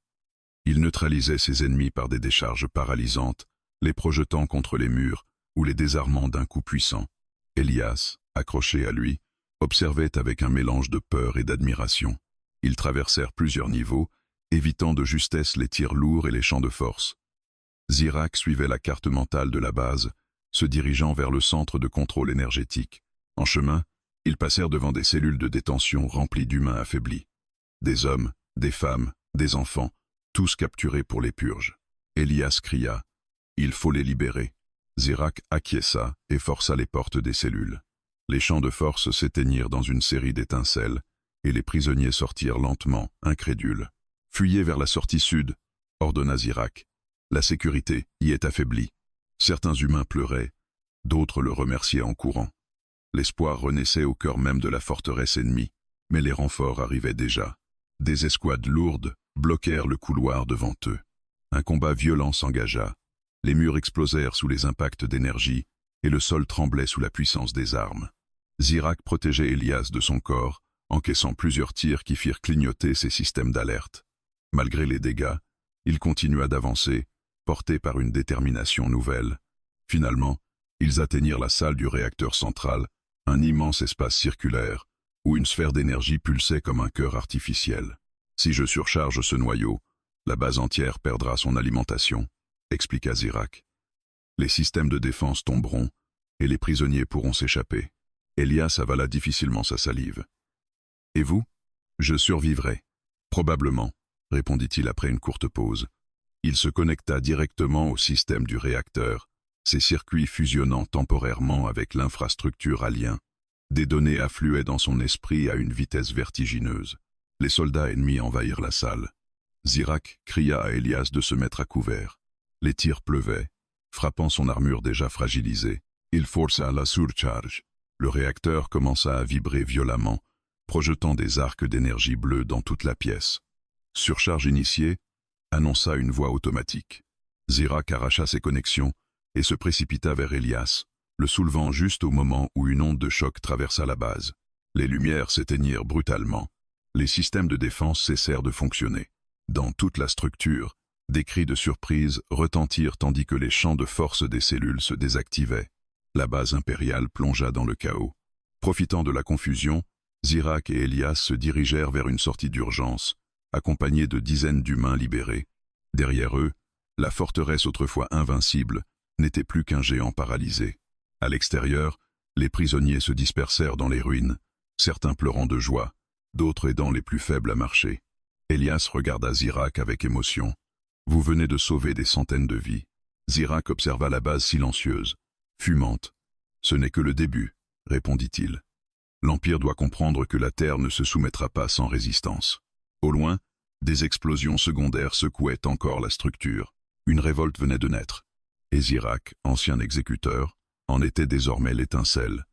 A: Il neutralisait ses ennemis par des décharges paralysantes, les projetant contre les murs ou les désarmant d'un coup puissant. Elias, accroché à lui, observait avec un mélange de peur et d'admiration. Ils traversèrent plusieurs niveaux, évitant de justesse les tirs lourds et les champs de force. Zirak suivait la carte mentale de la base, se dirigeant vers le centre de contrôle énergétique. En chemin, ils passèrent devant des cellules de détention remplies d'humains affaiblis. Des hommes, des femmes, des enfants, tous capturés pour les purges. Elias cria « Il faut les libérer ». Zirak acquiesça et força les portes des cellules. Les champs de force s'éteignirent dans une série d'étincelles, et les prisonniers sortirent lentement, incrédules. « Fuyez vers la sortie sud », ordonna Zirak. « La sécurité y est affaiblie. » Certains humains pleuraient, d'autres le remerciaient en courant. L'espoir renaissait au cœur même de la forteresse ennemie, mais les renforts arrivaient déjà. Des escouades lourdes bloquèrent le couloir devant eux. Un combat violent s'engagea. Les murs explosèrent sous les impacts d'énergie et le sol tremblait sous la puissance des armes. Zirak protégeait Elias de son corps, encaissant plusieurs tirs qui firent clignoter ses systèmes d'alerte. Malgré les dégâts, il continua d'avancer, porté par une détermination nouvelle. Finalement, ils atteignirent la salle du réacteur central, un immense espace circulaire, où une sphère d'énergie pulsait comme un cœur artificiel. « Si je surcharge ce noyau, la base entière perdra son alimentation », expliqua Zirak. « Les systèmes de défense tomberont, et les prisonniers pourront s'échapper. » Elias avala difficilement sa salive. « Et vous ? Je survivrai. »« Probablement, » répondit-il après une courte pause. Il se connecta directement au système du réacteur, ses circuits fusionnant temporairement avec l'infrastructure alien. Des données affluaient dans son esprit à une vitesse vertigineuse. Les soldats ennemis envahirent la salle. Zirak cria à Elias de se mettre à couvert. Les tirs pleuvaient, frappant son armure déjà fragilisée. Il força la surcharge. Le réacteur commença à vibrer violemment, projetant des arcs d'énergie bleue dans toute la pièce. « Surcharge initiée », annonça une voix automatique. Zirak arracha ses connexions et se précipita vers Elias, le soulevant juste au moment où une onde de choc traversa la base. Les lumières s'éteignirent brutalement. Les systèmes de défense cessèrent de fonctionner. Dans toute la structure, des cris de surprise retentirent tandis que les champs de force des cellules se désactivaient. La base impériale plongea dans le chaos. Profitant de la confusion, Zirak et Elias se dirigèrent vers une sortie d'urgence, accompagnés de dizaines d'humains libérés. Derrière eux, la forteresse autrefois invincible n'était plus qu'un géant paralysé. À l'extérieur, les prisonniers se dispersèrent dans les ruines, certains pleurant de joie, d'autres aidant les plus faibles à marcher. Elias regarda Zirak avec émotion. « Vous venez de sauver des centaines de vies. » Zirak observa la base silencieuse, fumante. « Ce n'est que le début, » répondit-il. « L'Empire doit comprendre que la Terre ne se soumettra pas sans résistance. » Au loin, des explosions secondaires secouaient encore la structure. Une révolte venait de naître. Et Zirak, ancien exécuteur, en était désormais l'étincelle.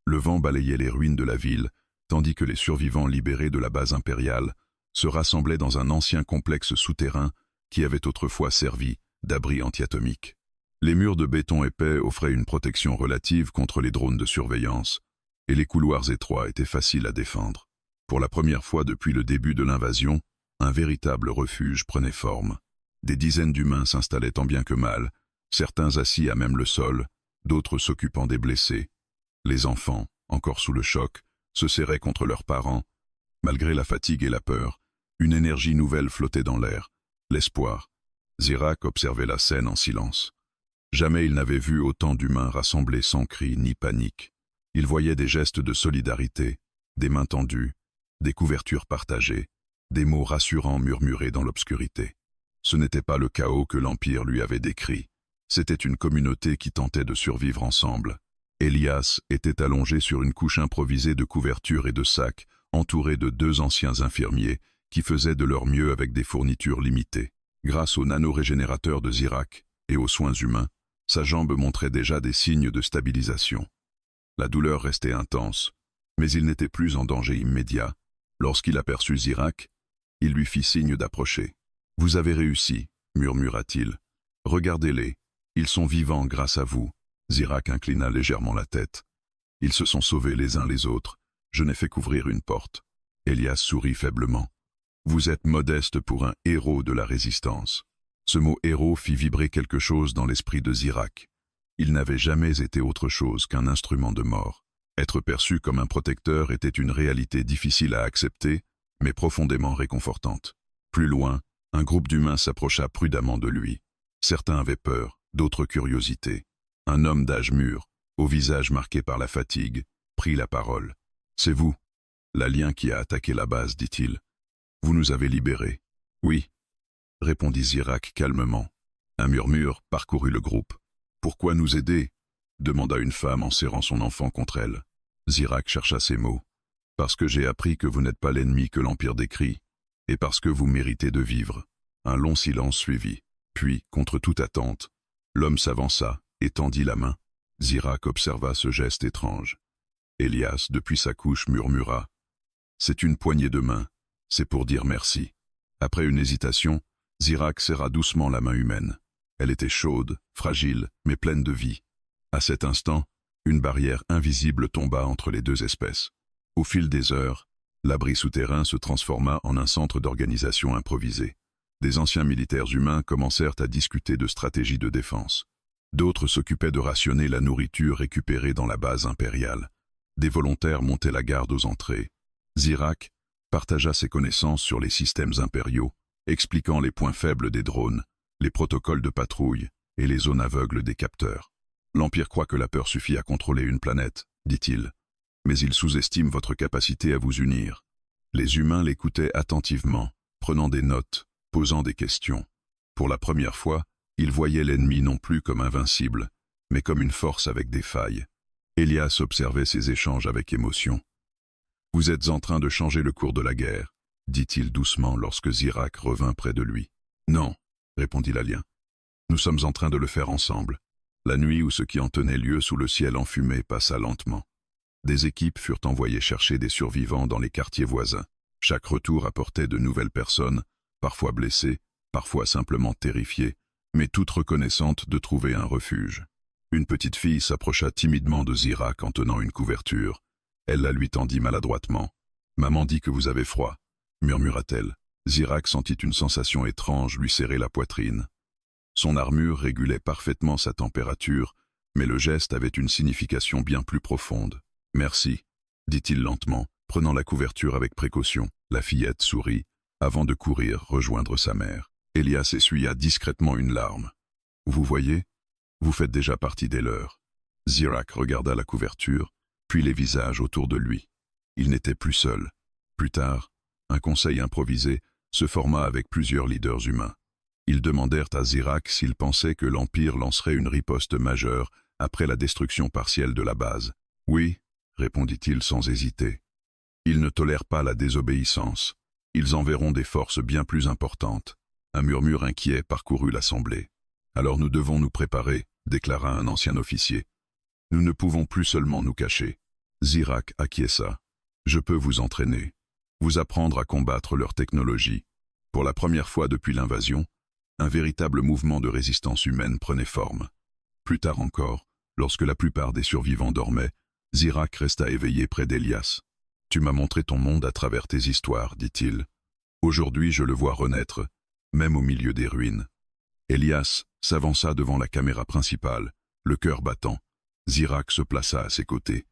A: Le vent balayait les ruines de la ville, tandis que les survivants libérés de la base impériale se rassemblaient dans un ancien complexe souterrain qui avait autrefois servi d'abri antiatomique. Les murs de béton épais offraient une protection relative contre les drones de surveillance, et les couloirs étroits étaient faciles à défendre. Pour la première fois depuis le début de l'invasion, un véritable refuge prenait forme. Des dizaines d'humains s'installaient tant bien que mal, certains assis à même le sol, d'autres s'occupant des blessés. Les enfants, encore sous le choc, se serraient contre leurs parents. Malgré la fatigue et la peur, une énergie nouvelle flottait dans l'air, l'espoir. Zirak observait la scène en silence. Jamais il n'avait vu autant d'humains rassemblés sans cri ni panique. Il voyait des gestes de solidarité, des mains tendues, des couvertures partagées, des mots rassurants murmurés dans l'obscurité. Ce n'était pas le chaos que l'Empire lui avait décrit. C'était une communauté qui tentait de survivre ensemble. Elias était allongé sur une couche improvisée de couvertures et de sacs, entouré de 2 anciens infirmiers qui faisaient de leur mieux avec des fournitures limitées. Grâce aux nanorégénérateurs de Zirak et aux soins humains, sa jambe montrait déjà des signes de stabilisation. La douleur restait intense, mais il n'était plus en danger immédiat. Lorsqu'il aperçut Zirak, il lui fit signe d'approcher. « Vous avez réussi », murmura-t-il. « Regardez-les, ils sont vivants grâce à vous. » Zirak inclina légèrement la tête. « Ils se sont sauvés les uns les autres. Je n'ai fait qu'ouvrir une porte. » Elias sourit faiblement. « Vous êtes modeste pour un héros de la résistance. » Ce mot « héros » fit vibrer quelque chose dans l'esprit de Zirak. Il n'avait jamais été autre chose qu'un instrument de mort. Être perçu comme un protecteur était une réalité difficile à accepter, mais profondément réconfortante. Plus loin, un groupe d'humains s'approcha prudemment de lui. Certains avaient peur, d'autres curiosité. Un homme d'âge mûr, au visage marqué par la fatigue, prit la parole. « C'est vous, l'alien qui a attaqué la base, dit-il. Vous nous avez libérés. »« Oui, » répondit Zirak calmement. Un murmure parcourut le groupe. « Pourquoi nous aider ?» demanda une femme en serrant son enfant contre elle. Zirak chercha ses mots. « Parce que j'ai appris que vous n'êtes pas l'ennemi que l'Empire décrit, et parce que vous méritez de vivre. » Un long silence suivit. Puis, contre toute attente, l'homme s'avança et tendit la main. Zirak observa ce geste étrange. Elias, depuis sa couche, murmura. « C'est une poignée de main. C'est pour dire merci. » Après une hésitation, Zirak serra doucement la main humaine. Elle était chaude, fragile, mais pleine de vie. À cet instant, une barrière invisible tomba entre les deux espèces. Au fil des heures, l'abri souterrain se transforma en un centre d'organisation improvisé. Des anciens militaires humains commencèrent à discuter de stratégies de défense. D'autres s'occupaient de rationner la nourriture récupérée dans la base impériale. Des volontaires montaient la garde aux entrées. Zirak partagea ses connaissances sur les systèmes impériaux, expliquant les points faibles des drones, les protocoles de patrouille et les zones aveugles des capteurs. « L'Empire croit que la peur suffit à contrôler une planète, dit-il, mais il sous-estime votre capacité à vous unir. » Les humains l'écoutaient attentivement, prenant des notes, posant des questions. Pour la première fois, ils voyaient l'ennemi non plus comme invincible, mais comme une force avec des failles. Elias observait ces échanges avec émotion. « Vous êtes en train de changer le cours de la guerre, » dit-il doucement lorsque Zirak revint près de lui. « Non, » répondit l'alien. « Nous sommes en train de le faire ensemble. » La nuit où ce qui en tenait lieu sous le ciel enfumé passa lentement. Des équipes furent envoyées chercher des survivants dans les quartiers voisins. Chaque retour apportait de nouvelles personnes, parfois blessées, parfois simplement terrifiées, mais toutes reconnaissantes de trouver un refuge. Une petite fille s'approcha timidement de Zirak en tenant une couverture. Elle la lui tendit maladroitement. « Maman dit que vous avez froid », murmura-t-elle. Zirak sentit une sensation étrange lui serrer la poitrine. Son armure régulait parfaitement sa température, mais le geste avait une signification bien plus profonde. « Merci », dit-il lentement, prenant la couverture avec précaution. La fillette sourit, avant de courir rejoindre sa mère. Elias essuya discrètement une larme. « Vous voyez, vous faites déjà partie des leurs. » Zirak regarda la couverture, puis les visages autour de lui. Il n'était plus seul. Plus tard, un conseil improvisé se forma avec plusieurs leaders humains. Ils demandèrent à Zirak s'il pensait que l'Empire lancerait une riposte majeure après la destruction partielle de la base. « Oui », répondit-il sans hésiter. « Ils ne tolèrent pas la désobéissance. Ils enverront des forces bien plus importantes. » Un murmure inquiet parcourut l'assemblée. « Alors nous devons nous préparer », déclara un ancien officier. « Nous ne pouvons plus seulement nous cacher. » Zirak acquiesça. « Je peux vous entraîner, vous apprendre à combattre leur technologie. » Pour la première fois depuis l'invasion, un véritable mouvement de résistance humaine prenait forme. Plus tard encore, lorsque la plupart des survivants dormaient, Zirak resta éveillé près d'Elias. « Tu m'as montré ton monde à travers tes histoires, dit-il. Aujourd'hui, je le vois renaître, même au milieu des ruines. » Elias s'avança devant la caméra principale, le cœur battant. Zirak se plaça à ses côtés.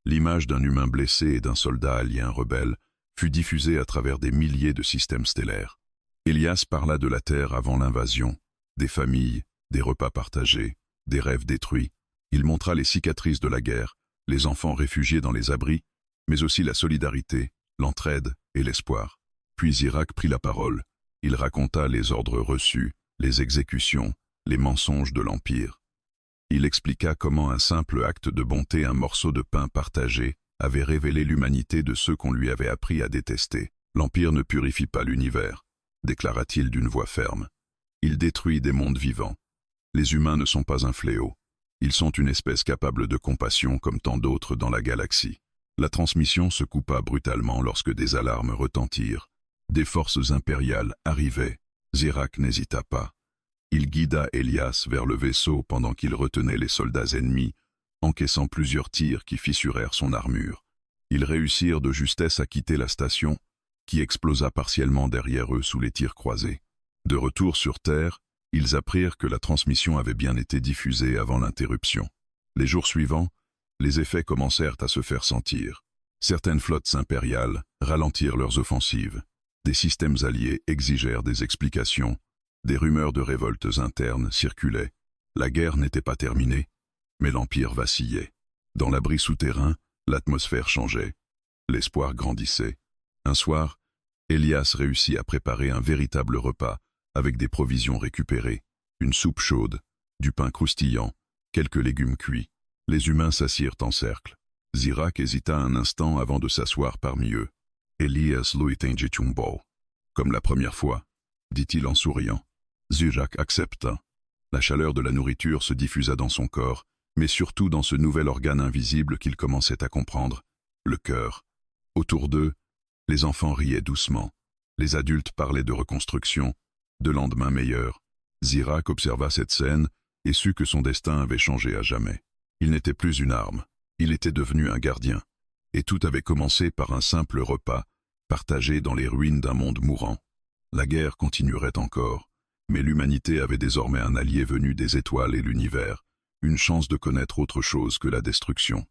A: L'image d'un humain blessé et d'un soldat alien rebelle fut diffusée à travers des milliers de systèmes stellaires. Elias parla de la Terre avant l'invasion, des familles, des repas partagés, des rêves détruits. Il montra les cicatrices de la guerre, les enfants réfugiés dans les abris, mais aussi la solidarité, l'entraide et l'espoir. Puis Zirak prit la parole. Il raconta les ordres reçus, les exécutions, les mensonges de l'Empire. Il expliqua comment un simple acte de bonté, un morceau de pain partagé, avait révélé l'humanité de ceux qu'on lui avait appris à détester. « L'Empire ne purifie pas l'univers », déclara-t-il d'une voix ferme. « Il détruit des mondes vivants. Les humains ne sont pas un fléau. Ils sont une espèce capable de compassion comme tant d'autres dans la galaxie. » La transmission se coupa brutalement lorsque des alarmes retentirent. Des forces impériales arrivaient. Zirak n'hésita pas. Il guida Elias vers le vaisseau pendant qu'il retenait les soldats ennemis, encaissant plusieurs tirs qui fissurèrent son armure. Ils réussirent de justesse à quitter la station, qui explosa partiellement derrière eux sous les tirs croisés. De retour sur Terre, ils apprirent que la transmission avait bien été diffusée avant l'interruption. Les jours suivants, les effets commencèrent à se faire sentir. Certaines flottes impériales ralentirent leurs offensives. Des systèmes alliés exigèrent des explications. Des rumeurs de révoltes internes circulaient. La guerre n'était pas terminée, mais l'Empire vacillait. Dans l'abri souterrain, l'atmosphère changeait. L'espoir grandissait. Un soir, Elias réussit à préparer un véritable repas avec des provisions récupérées, une soupe chaude, du pain croustillant, quelques légumes cuits. Les humains s'assirent en cercle. Zirak hésita un instant avant de s'asseoir parmi eux. « Elias Luitenjitumbo. Comme la première fois, dit-il en souriant. Zirak accepta. La chaleur de la nourriture se diffusa dans son corps, mais surtout dans ce nouvel organe invisible qu'il commençait à comprendre, le cœur. Autour d'eux, les enfants riaient doucement. Les adultes parlaient de reconstruction, de lendemain meilleur. Zirak observa cette scène et sut que son destin avait changé à jamais. Il n'était plus une arme, il était devenu un gardien. Et tout avait commencé par un simple repas, partagé dans les ruines d'un monde mourant. La guerre continuerait encore, mais l'humanité avait désormais un allié venu des étoiles et l'univers, une chance de connaître autre chose que la destruction.